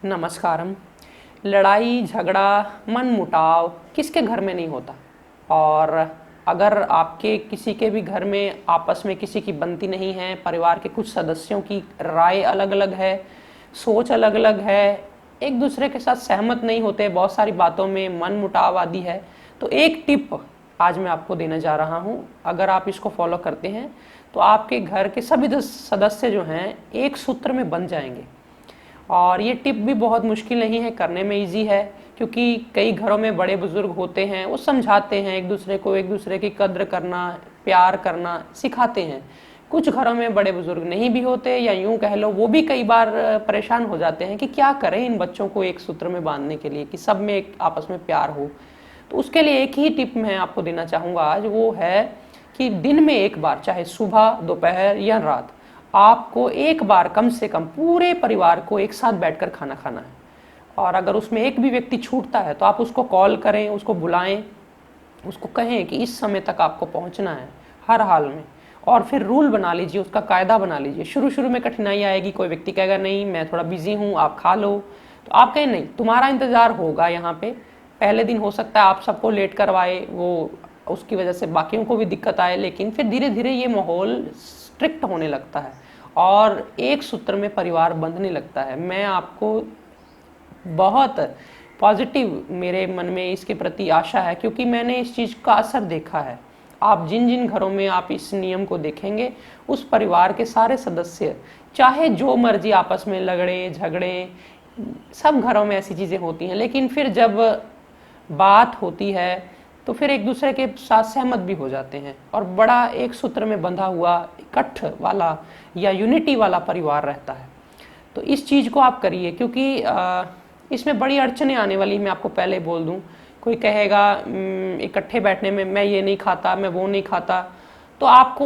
नमस्कारम। लड़ाई झगड़ा मनमुटाव किसके घर में नहीं होता। और अगर आपके किसी के भी घर में आपस में किसी की बनती नहीं है, परिवार के कुछ सदस्यों की राय अलग अलग है, सोच अलग अलग है, एक दूसरे के साथ सहमत नहीं होते, बहुत सारी बातों में मनमुटाव आदि है, तो एक टिप आज मैं आपको देने जा रहा हूँ। अगर आप इसको फॉलो करते हैं तो आपके घर के सभी सदस्य जो हैं एक सूत्र में बंध जाएंगे। और ये टिप भी बहुत मुश्किल नहीं है, करने में इजी है, क्योंकि कई घरों में बड़े बुजुर्ग होते हैं, वो समझाते हैं एक दूसरे को, एक दूसरे की कद्र करना, प्यार करना सिखाते हैं। कुछ घरों में बड़े बुजुर्ग नहीं भी होते, या यूं कह लो वो भी कई बार परेशान हो जाते हैं कि क्या करें इन बच्चों को एक सूत्र में बांधने के लिए कि सब में एक आपस में प्यार हो। तो उसके लिए एक ही टिप मैं आपको देना चाहूँगा आज, वो है कि दिन में एक बार, चाहे सुबह, दोपहर या रात, आपको एक बार कम से कम पूरे परिवार को एक साथ बैठकर खाना खाना है। और अगर उसमें एक भी व्यक्ति छूटता है तो आप उसको कॉल करें, उसको बुलाएं, उसको कहें कि इस समय तक आपको पहुंचना है हर हाल में। और फिर रूल बना लीजिए, उसका कायदा बना लीजिए। शुरू शुरू में कठिनाई आएगी, कोई व्यक्ति कहेगा नहीं मैं थोड़ा बिजी हूँ, आप खा लो, तो आप कहें नहीं तुम्हारा इंतजार होगा यहाँ पे। पहले दिन हो सकता है आप सबको लेट करवाए, वो उसकी वजह से बाकियों को भी दिक्कत आए, लेकिन फिर धीरे धीरे ये माहौल स्ट्रिक्ट होने लगता है और एक सूत्र में परिवार बंधने लगता है। मैं आपको बहुत पॉजिटिव मेरे मन में इसके प्रति आशा है, क्योंकि मैंने इस चीज़ का असर देखा है। आप जिन जिन घरों में आप इस नियम को देखेंगे, उस परिवार के सारे सदस्य चाहे जो मर्जी आपस में लगड़े झगड़े, सब घरों में ऐसी चीज़ें होती हैं, लेकिन फिर जब बात होती है तो फिर एक दूसरे के साथ सहमत भी हो जाते हैं और बड़ा एक सूत्र में बंधा हुआ इकट्ठ वाला या यूनिटी वाला परिवार रहता है। तो इस चीज़ को आप करिए, क्योंकि इसमें बड़ी अड़चनें आने वाली, मैं आपको पहले बोल दूं। कोई कहेगा इकट्ठे बैठने में मैं ये नहीं खाता, मैं वो नहीं खाता, तो आपको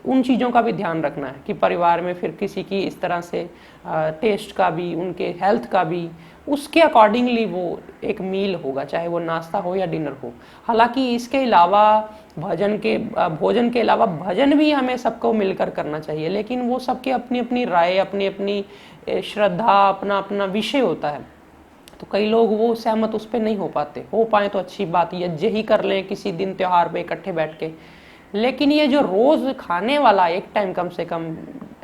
उन चीज़ों का भी ध्यान रखना है कि परिवार में फिर किसी की इस तरह से टेस्ट का भी, उनके हेल्थ का भी, उसके अकॉर्डिंगली वो एक मील होगा, चाहे वो नाश्ता हो या डिनर हो। हालांकि इसके अलावा भोजन के अलावा भजन भी हमें सबको मिलकर करना चाहिए, लेकिन वो सबकी अपनी अपनी राय, अपनी अपनी श्रद्धा, अपना अपना विषय होता है। तो कई लोग वो सहमत उस पर नहीं हो पाते, हो पाए तो अच्छी बात, यज्ञ ही कर लें किसी दिन त्योहार पे इकट्ठे बैठ के। लेकिन ये जो रोज खाने वाला एक टाइम कम से कम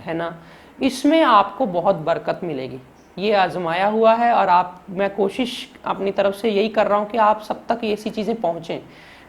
है ना, इसमें आपको बहुत बरकत मिलेगी। ये आजमाया हुआ है और मैं कोशिश अपनी तरफ से यही कर रहा हूँ कि आप सब तक ऐसी चीज़ें पहुँचें।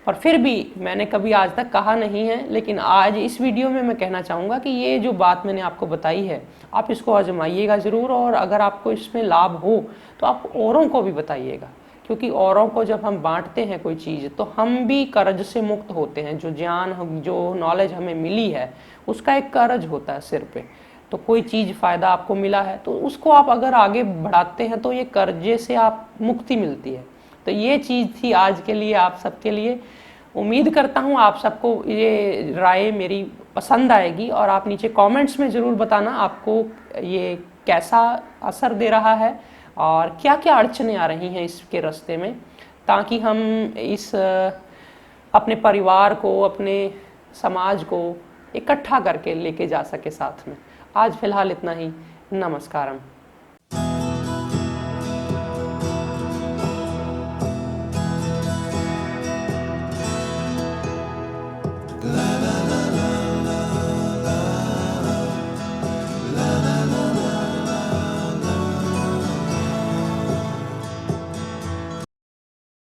पर फिर भी मैंने कभी आज तक कहा नहीं है, लेकिन आज इस वीडियो में मैं कहना चाहूँगा कि ये जो बात मैंने आपको बताई है, आप इसको आजमाइएगा ज़रूर। और अगर आपको इसमें लाभ हो तो आप औरों को भी बताइएगा, क्योंकि औरों को जब हम बांटते हैं कोई चीज़ तो हम भी कर्ज से मुक्त होते हैं। जो ज्ञान, जो नॉलेज हमें मिली है, उसका एक कर्ज होता है सिर पे। तो कोई चीज़ फ़ायदा आपको मिला है तो उसको आप अगर आगे बढ़ाते हैं तो ये कर्जे से आप मुक्ति मिलती है। तो ये चीज़ थी आज के लिए, आप सबके लिए। उम्मीद करता हूँ आप सबको ये राय मेरी पसंद आएगी, और आप नीचे कमेंट्स में ज़रूर बताना आपको ये कैसा असर दे रहा है और क्या क्या अड़चनें आ रही हैं इसके रास्ते में, ताकि हम इस अपने परिवार को, अपने समाज को इकट्ठा करके लेके जा सके साथ में। आज फिलहाल इतना ही। नमस्कारम। La